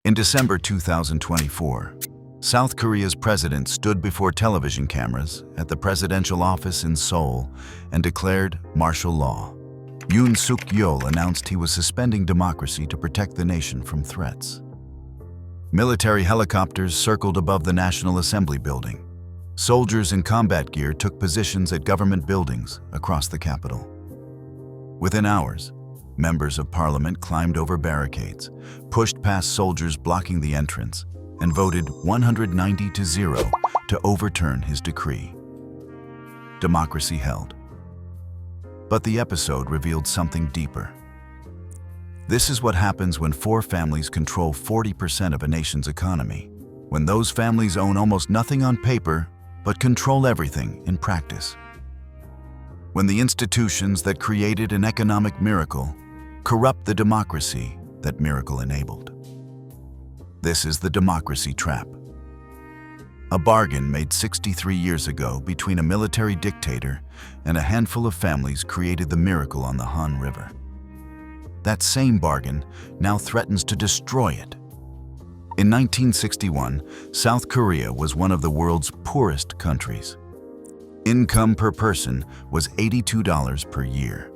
In December 2024, South Korea's president stood before television cameras at the presidential office in Seoul and declared martial law. Yoon Suk-yeol announced he was suspending democracy to protect the nation from threats. Military helicopters circled above the National Assembly building. Soldiers in combat gear took positions at government buildings across the capital. Within hours, members of parliament climbed over barricades, pushed past soldiers blocking the entrance, and voted 190-0 to overturn his decree. Democracy held. But the episode revealed something deeper. This is what happens when four families control 40% of a nation's economy, when those families own almost nothing on paper but control everything in practice. When the institutions that created an economic miracle corrupt the democracy that miracle enabled. This is the democracy trap. A bargain made 63 years ago between a military dictator and a handful of families created the miracle on the Han River. That same bargain now threatens to destroy it. In 1961, South Korea was one of the world's poorest countries. Income per person was $82 per year.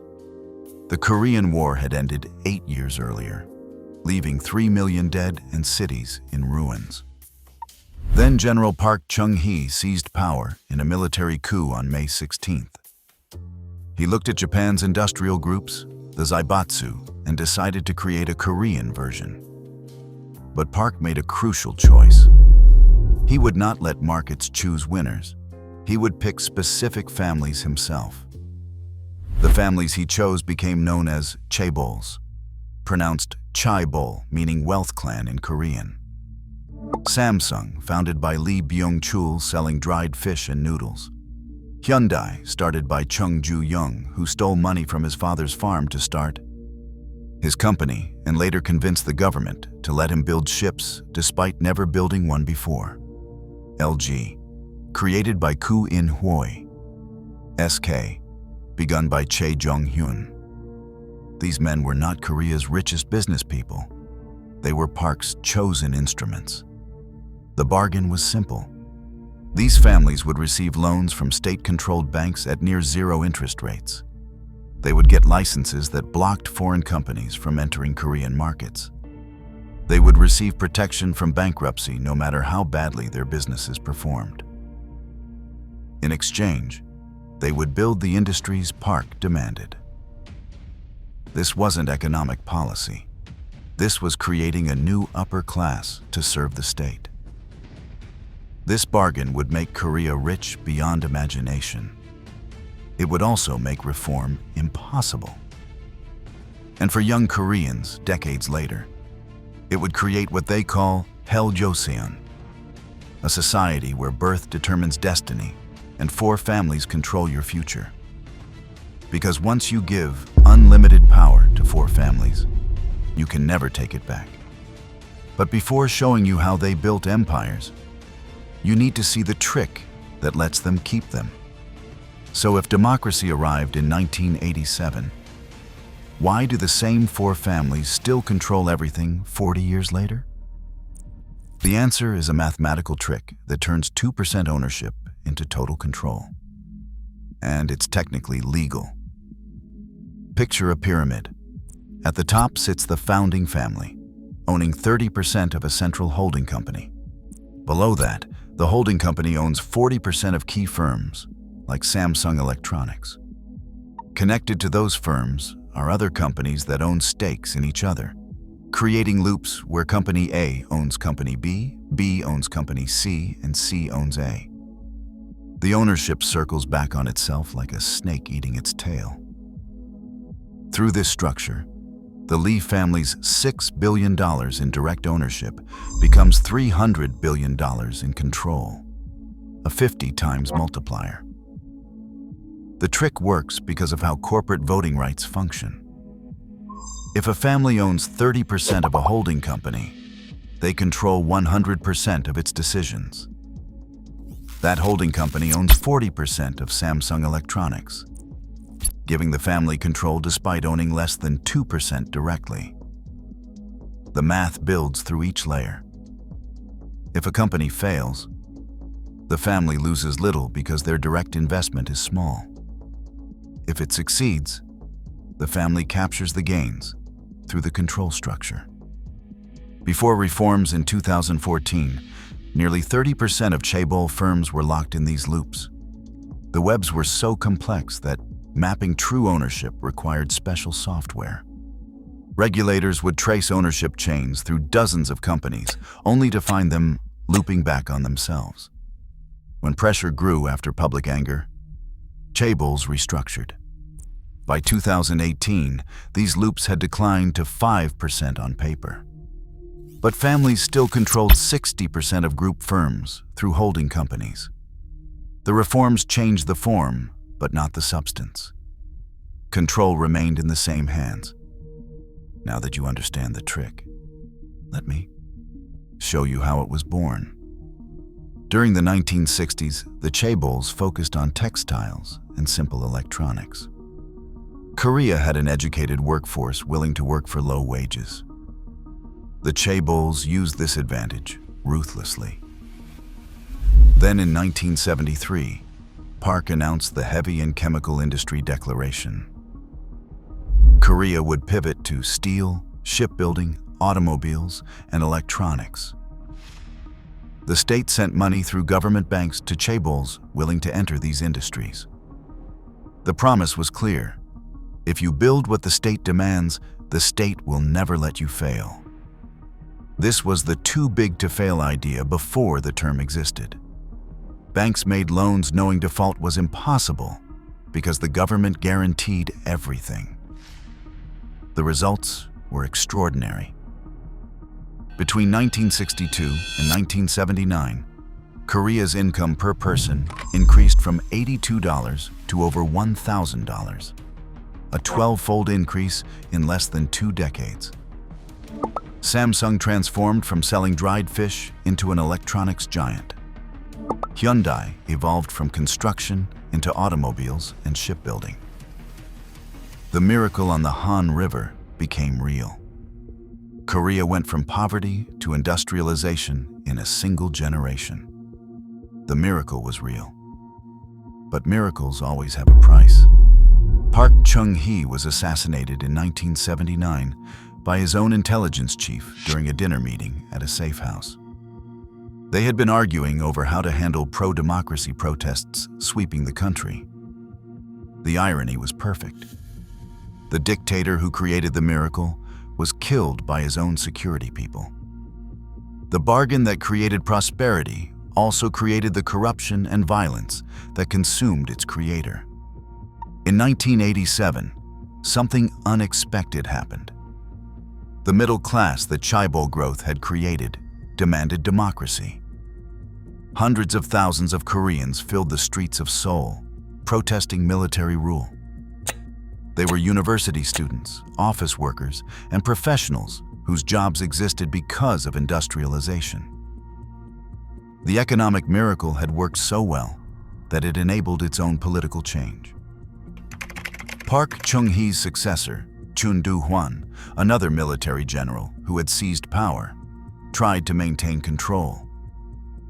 The Korean War had ended 8 years earlier, leaving 3 million dead and cities in ruins. Then General Park Chung-hee seized power in a military coup on May 16th. He looked at Japan's industrial groups, the Zaibatsu, and decided to create a Korean version. But Park made a crucial choice. He would not let markets choose winners. He would pick specific families himself. The families he chose became known as Chaebols, pronounced Chaebol, meaning wealth clan in Korean. Samsung, founded by Lee Byung-chul selling dried fish and noodles. Hyundai, started by Chung Ju-young, who stole money from his father's farm to start his company and later convinced the government to let him build ships despite never building one before. LG, created by Koo In-hoi. SK, begun by Chae Jong-hyun. These men were not Korea's richest business people. They were Park's chosen instruments. The bargain was simple. These families would receive loans from state-controlled banks at near zero interest rates. They would get licenses that blocked foreign companies from entering Korean markets. They would receive protection from bankruptcy no matter how badly their businesses performed. In exchange, they would build the industries Park demanded. This wasn't economic policy. This was creating a new upper class to serve the state. This bargain would make Korea rich beyond imagination. It would also make reform impossible. And for young Koreans, decades later, it would create what they call Hell Joseon, a society where birth determines destiny and four families control your future. Because once you give unlimited power to four families, you can never take it back. But before showing you how they built empires, you need to see the trick that lets them keep them. So if democracy arrived in 1987, why do the same four families still control everything 40 years later? The answer is a mathematical trick that turns 2% ownership into total control. And it's technically legal. Picture a pyramid. At the top sits the founding family, owning 30% of a central holding company. Below that, the holding company owns 40% of key firms, like Samsung Electronics. Connected to those firms are other companies that own stakes in each other, creating loops where Company A owns Company B, B owns Company C, and C owns A. The ownership circles back on itself like a snake eating its tail. Through this structure, the Lee family's $6 billion in direct ownership becomes $300 billion in control, a 50 times multiplier. The trick works because of how corporate voting rights function. If a family owns 30% of a holding company, they control 100% of its decisions. That holding company owns 40% of Samsung Electronics, giving the family control despite owning less than 2% directly. The math builds through each layer. If a company fails, the family loses little because their direct investment is small. If it succeeds, the family captures the gains through the control structure. Before reforms in 2014, nearly 30% of Chaebol firms were locked in these loops. The webs were so complex that mapping true ownership required special software. Regulators would trace ownership chains through dozens of companies, only to find them looping back on themselves. When pressure grew after public anger, Chaebols restructured. By 2018, these loops had declined to 5% on paper. But families still controlled 60% of group firms through holding companies. The reforms changed the form, but not the substance. Control remained in the same hands. Now that you understand the trick, let me show you how it was born. During the 1960s, the Chaebols focused on textiles and simple electronics. Korea had an educated workforce willing to work for low wages. The Chaebols used this advantage ruthlessly. Then in 1973, Park announced the Heavy and Chemical Industry Declaration. Korea would pivot to steel, shipbuilding, automobiles, and electronics. The state sent money through government banks to Chaebols willing to enter these industries. The promise was clear. If you build what the state demands, the state will never let you fail. This was the too big to fail idea before the term existed. Banks made loans knowing default was impossible because the government guaranteed everything. The results were extraordinary. Between 1962 and 1979, Korea's income per person increased from $82 to over $1,000, a 12-fold increase in less than 2 decades. Samsung transformed from selling dried fish into an electronics giant. Hyundai evolved from construction into automobiles and shipbuilding. The miracle on the Han River became real. Korea went from poverty to industrialization in a single generation. The miracle was real. But miracles always have a price. Park Chung-hee was assassinated in 1979 by his own intelligence chief during a dinner meeting at a safe house. They had been arguing over how to handle pro-democracy protests sweeping the country. The irony was perfect. The dictator who created the miracle was killed by his own security people. The bargain that created prosperity also created the corruption and violence that consumed its creator. In 1987, something unexpected happened. The middle class that Chaebol growth had created demanded democracy. Hundreds of thousands of Koreans filled the streets of Seoul, protesting military rule. They were university students, office workers, and professionals whose jobs existed because of industrialization. The economic miracle had worked so well that it enabled its own political change. Park Chung-hee's successor, Chun Do-hwan, another military general who had seized power, tried to maintain control.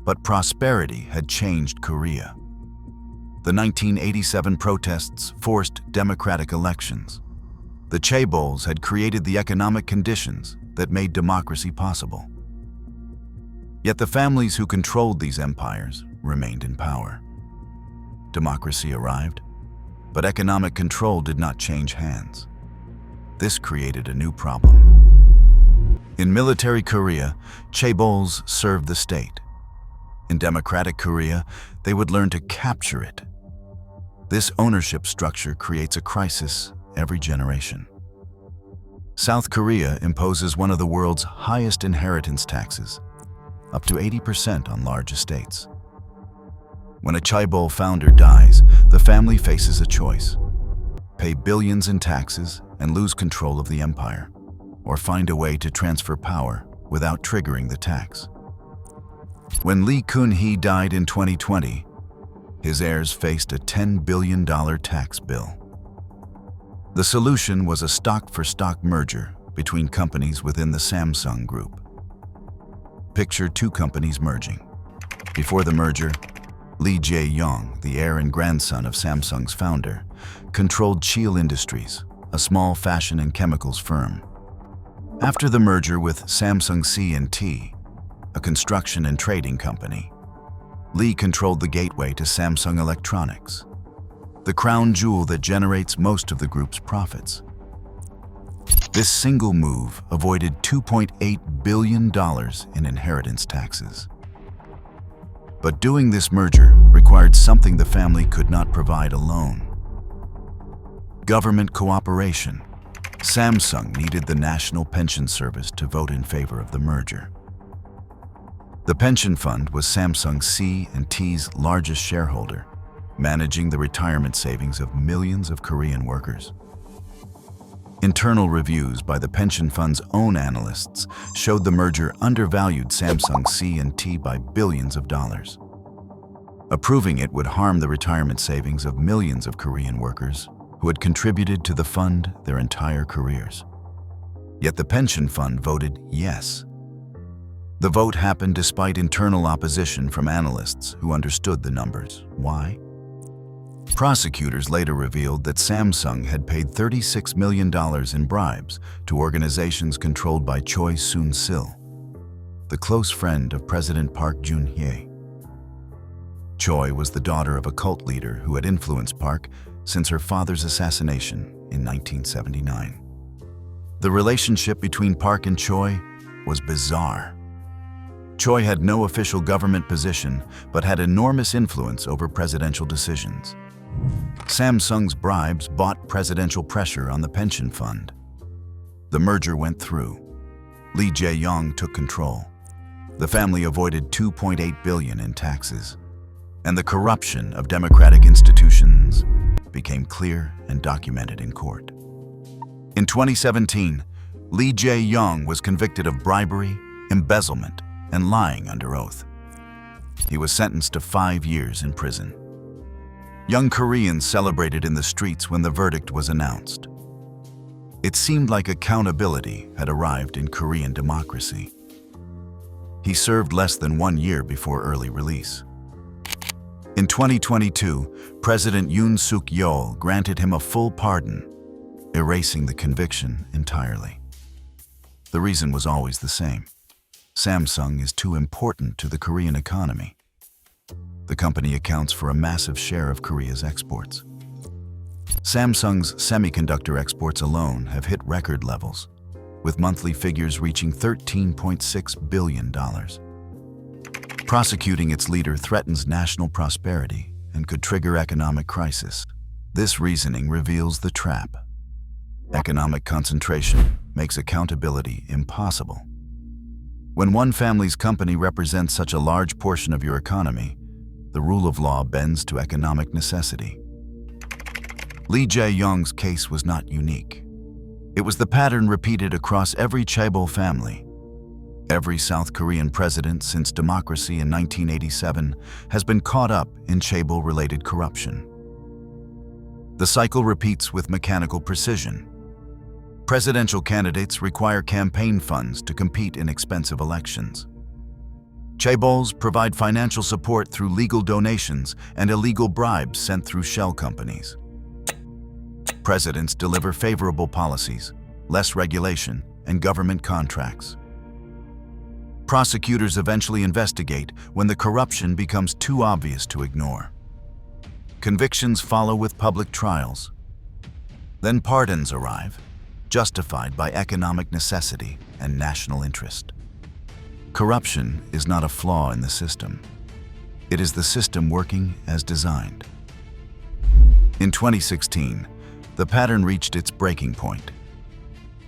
But prosperity had changed Korea. The 1987 protests forced democratic elections. The Chaebols had created the economic conditions that made democracy possible. Yet the families who controlled these empires remained in power. Democracy arrived, but economic control did not change hands. This created a new problem. In military Korea, Chaebols served the state. In democratic Korea, they would learn to capture it. This ownership structure creates a crisis every generation. South Korea imposes one of the world's highest inheritance taxes, up to 80% on large estates. When a Chaebol founder dies, the family faces a choice: pay billions in taxes and lose control of the empire, or find a way to transfer power without triggering the tax. When Lee Kun-hee died in 2020, his heirs faced a $10 billion tax bill. The solution was a stock-for-stock merger between companies within the Samsung Group. Picture two companies merging. Before the merger, Lee Jae-yong, the heir and grandson of Samsung's founder, controlled Chaebols Industries, a small fashion and chemicals firm. After the merger with Samsung C&T, a construction and trading company, Lee controlled the gateway to Samsung Electronics, the crown jewel that generates most of the group's profits. This single move avoided $2.8 billion in inheritance taxes. But doing this merger required something the family could not provide alone: government cooperation. Samsung needed the National Pension Service to vote in favor of the merger. The pension fund was Samsung C&T's largest shareholder, managing the retirement savings of millions of Korean workers. Internal reviews by the pension fund's own analysts showed the merger undervalued Samsung C&T by billions of dollars. Approving it would harm the retirement savings of millions of Korean workers who had contributed to the fund their entire careers. Yet the pension fund voted yes. The vote happened despite internal opposition from analysts who understood the numbers. Why? Prosecutors later revealed that Samsung had paid $36 million in bribes to organizations controlled by Choi Soon-sil, the close friend of President Park Geun-hye. Choi was the daughter of a cult leader who had influenced Park since her father's assassination in 1979. The relationship between Park and Choi was bizarre. Choi had no official government position but had enormous influence over presidential decisions. Samsung's bribes bought presidential pressure on the pension fund. The merger went through. Lee Jae-yong took control. The family avoided $2.8 billion in taxes, and the corruption of democratic institutions became clear and documented in court. In 2017, Lee Jae-yong was convicted of bribery, embezzlement, and lying under oath. He was sentenced to 5 years in prison. Young Koreans celebrated in the streets when the verdict was announced. It seemed like accountability had arrived in Korean democracy. He served less than 1 year before early release. In 2022, President Yoon Suk-yeol granted him a full pardon, erasing the conviction entirely. The reason was always the same: Samsung is too important to the Korean economy. The company accounts for a massive share of Korea's exports. Samsung's semiconductor exports alone have hit record levels, with monthly figures reaching $13.6 billion. Prosecuting its leader threatens national prosperity and could trigger economic crisis. This reasoning reveals the trap. Economic concentration makes accountability impossible. When one family's company represents such a large portion of your economy, the rule of law bends to economic necessity. Lee Jae-yong's case was not unique. It was the pattern repeated across every Chaebol family. Every South Korean president since democracy in 1987 has been caught up in Chaebol-related corruption. The cycle repeats with mechanical precision. Presidential candidates require campaign funds to compete in expensive elections. Chaebols provide financial support through legal donations and illegal bribes sent through shell companies. Presidents deliver favorable policies, less regulation, and government contracts. Prosecutors eventually investigate when the corruption becomes too obvious to ignore. Convictions follow with public trials. Then pardons arrive, justified by economic necessity and national interest. Corruption is not a flaw in the system. It is the system working as designed. In 2016, the pattern reached its breaking point.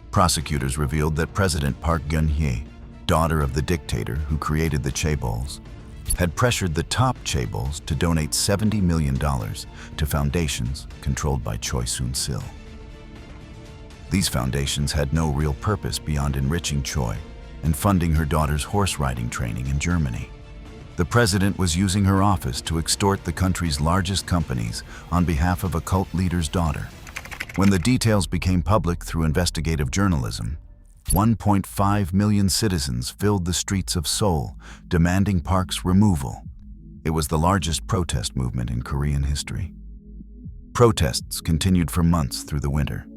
Prosecutors revealed that President Park Geun-hye, daughter of the dictator who created the Chaebols, had pressured the top Chaebols to donate $70 million to foundations controlled by Choi Soon-sil. These foundations had no real purpose beyond enriching Choi and funding her daughter's horse riding training in Germany. The president was using her office to extort the country's largest companies on behalf of a cult leader's daughter. When the details became public through investigative journalism, 1.5 million citizens filled the streets of Seoul, demanding Park's removal. It was the largest protest movement in Korean history. Protests continued for months through the winter,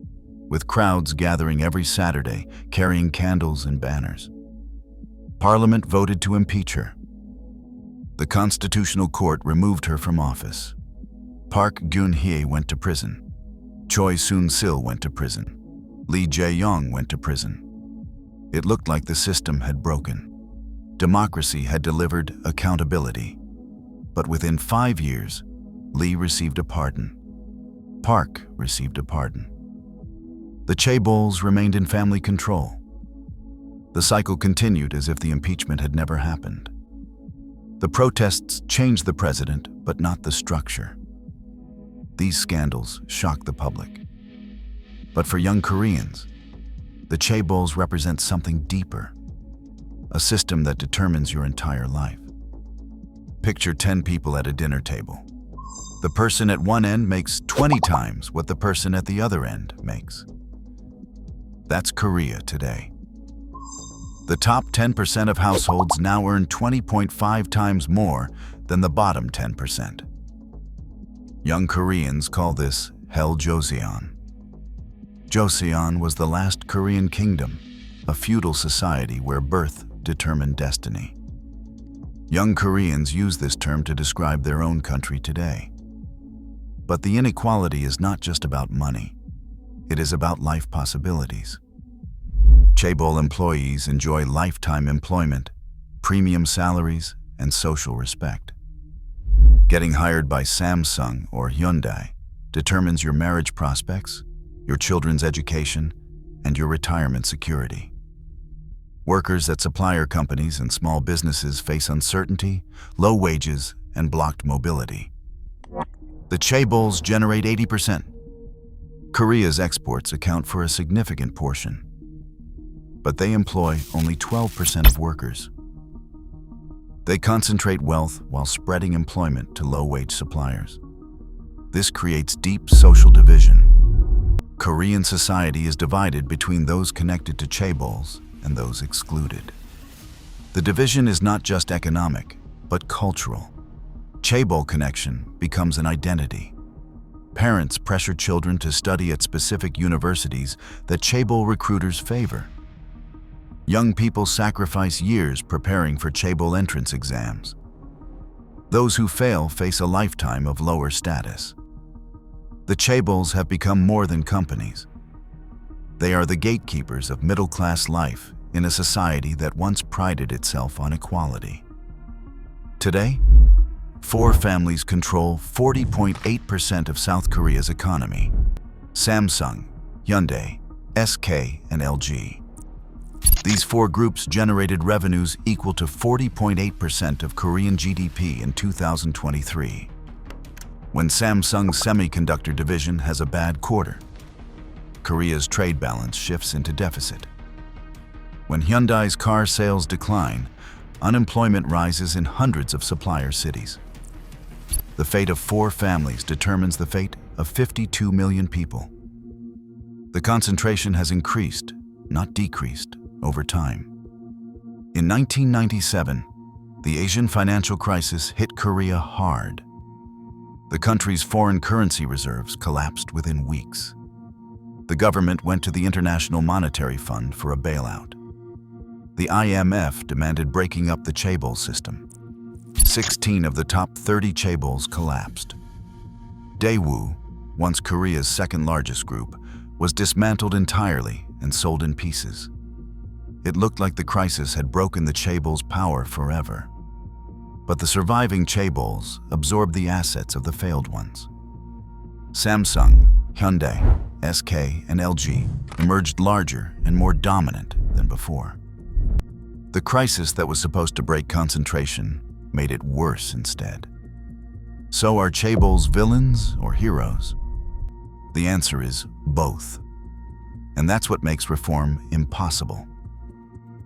with crowds gathering every Saturday, carrying candles and banners. Parliament voted to impeach her. The Constitutional Court removed her from office. Park Geun-hye went to prison. Choi Soon-sil went to prison. Lee Jae-yong went to prison. It looked like the system had broken. Democracy had delivered accountability. But within 5 years, Lee received a pardon. Park received a pardon. The Chaebols remained in family control. The cycle continued as if the impeachment had never happened. The protests changed the president, but not the structure. These scandals shocked the public. But for young Koreans, the Chaebols represent something deeper, a system that determines your entire life. Picture 10 people at a dinner table. The person at one end makes 20 times what the person at the other end makes. That's Korea today. The top 10% of households now earn 20.5 times more than the bottom 10%. Young Koreans call this Hell Joseon. Joseon was the last Korean kingdom, a feudal society where birth determined destiny. Young Koreans use this term to describe their own country today. But the inequality is not just about money. It is about life possibilities. Chaebol employees enjoy lifetime employment, premium salaries, and social respect. Getting hired by Samsung or Hyundai determines your marriage prospects, your children's education, and your retirement security. Workers at supplier companies and small businesses face uncertainty, low wages, and blocked mobility. The Chaebols generate 80%. Korea's exports account for a significant portion, but they employ only 12% of workers. They concentrate wealth while spreading employment to low-wage suppliers. This creates deep social division. Korean society is divided between those connected to Chaebols and those excluded. The division is not just economic, but cultural. Chaebol connection becomes an identity. Parents pressure children to study at specific universities that Chaebol recruiters favor. Young people sacrifice years preparing for Chaebol entrance exams. Those who fail face a lifetime of lower status. The Chaebols have become more than companies. They are the gatekeepers of middle-class life in a society that once prided itself on equality. Today, 4 families control 40.8% of South Korea's economy: Samsung, Hyundai, SK, and LG. These 4 groups generated revenues equal to 40.8% of Korean GDP in 2023. When Samsung's semiconductor division has a bad quarter, Korea's trade balance shifts into deficit. When Hyundai's car sales decline, unemployment rises in hundreds of supplier cities. The fate of 4 families determines the fate of 52 million people. The concentration has increased, not decreased, over time. In 1997, the Asian financial crisis hit Korea hard. The country's foreign currency reserves collapsed within weeks. The government went to the International Monetary Fund for a bailout. The IMF demanded breaking up the Chaebol system. 16 of the top 30 Chaebols collapsed. Daewoo, once Korea's second-largest group, was dismantled entirely and sold in pieces. It looked like the crisis had broken the Chaebols' power forever. But the surviving Chaebols absorbed the assets of the failed ones. Samsung, Hyundai, SK, and LG emerged larger and more dominant than before. The crisis that was supposed to break concentration made it worse instead. So are Chaebols villains or heroes? The answer is both. And that's what makes reform impossible.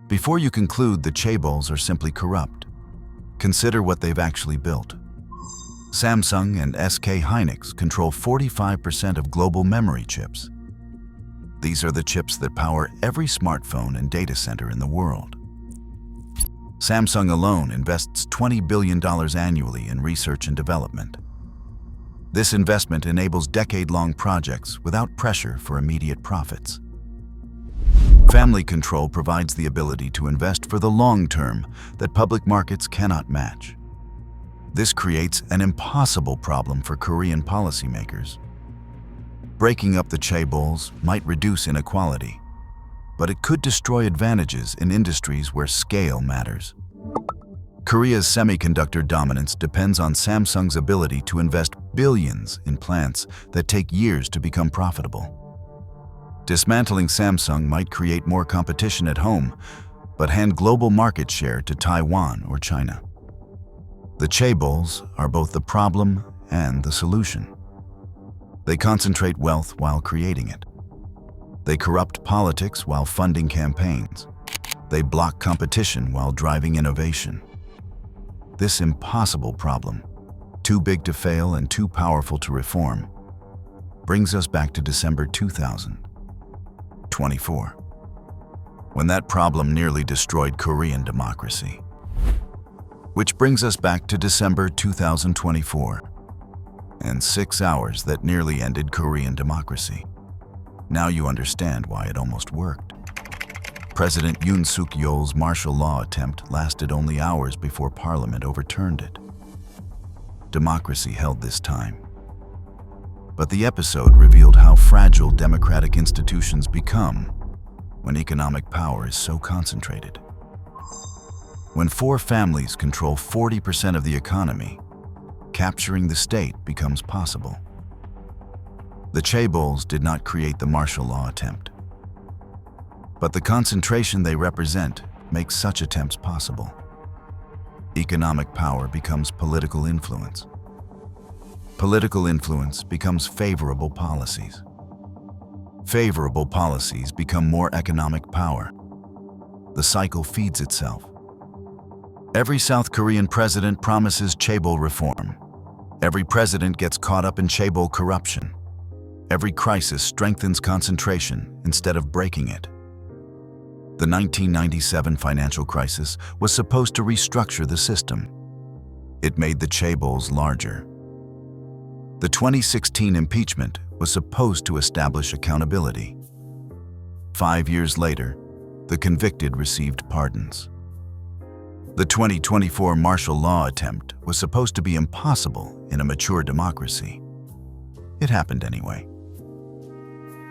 Before you conclude the Chaebols are simply corrupt, consider what they've actually built. Samsung and SK Hynix control 45% of global memory chips. These are the chips that power every smartphone and data center in the world. Samsung alone invests $20 billion annually in research and development. This investment enables decade-long projects without pressure for immediate profits. Family control provides the ability to invest for the long term that public markets cannot match. This creates an impossible problem for Korean policymakers. Breaking up the chaebols might reduce inequality, but it could destroy advantages in industries where scale matters. Korea's semiconductor dominance depends on Samsung's ability to invest billions in plants that take years to become profitable. Dismantling Samsung might create more competition at home, but hand global market share to Taiwan or China. The chaebols are both the problem and the solution. They concentrate wealth while creating it. They corrupt politics while funding campaigns. They block competition while driving innovation. This impossible problem, too big to fail and too powerful to reform, brings us back to December 2024, when that problem nearly destroyed Korean democracy. Which brings us back to December 2024, and 6 hours that nearly ended Korean democracy. Now you understand why it almost worked. President Yoon Suk-yeol's martial law attempt lasted only hours before Parliament overturned it. Democracy held this time. But the episode revealed how fragile democratic institutions become when economic power is so concentrated. When 4 families control 40% of the economy, capturing the state becomes possible. The chaebols did not create the martial law attempt, but the concentration they represent makes such attempts possible. Economic power becomes political influence. Political influence becomes favorable policies. Favorable policies become more economic power. The cycle feeds itself. Every South Korean president promises chaebol reform. Every president gets caught up in chaebol corruption. Every crisis strengthens concentration instead of breaking it. The 1997 financial crisis was supposed to restructure the system. It made the chaebols larger. The 2016 impeachment was supposed to establish accountability. 5 years later, the convicted received pardons. The 2024 martial law attempt was supposed to be impossible in a mature democracy. It happened anyway.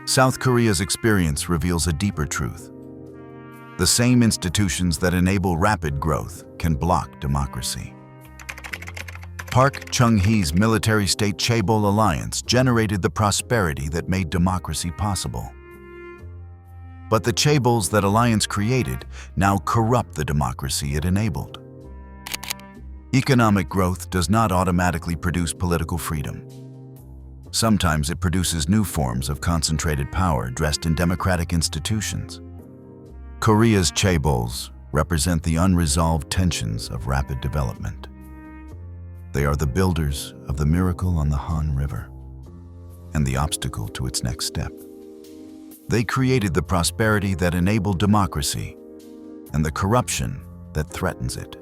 South Korea's experience reveals a deeper truth. The same institutions that enable rapid growth can block democracy. Park Chung-hee's military-state chaebol alliance generated the prosperity that made democracy possible. But the chaebols that alliance created now corrupt the democracy it enabled. Economic growth does not automatically produce political freedom. Sometimes it produces new forms of concentrated power dressed in democratic institutions. Korea's chaebols represent the unresolved tensions of rapid development. They are the builders of the miracle on the Han River and the obstacle to its next step. They created the prosperity that enabled democracy and the corruption that threatens it.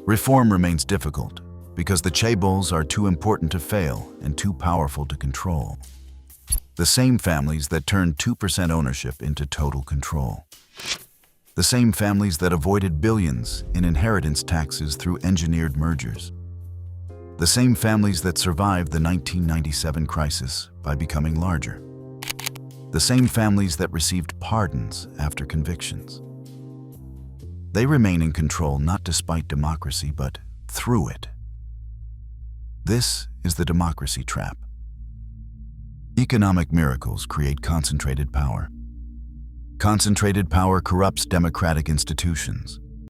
Reform remains difficult because the chaebols are too important to fail and too powerful to control. The same families that turned 2% ownership into total control. The same families that avoided billions in inheritance taxes through engineered mergers. The same families that survived the 1997 crisis by becoming larger. The same families that received pardons after convictions. They remain in control not despite democracy, but through it. This is the democracy trap. Economic miracles create concentrated power. Concentrated power corrupts democratic institutions.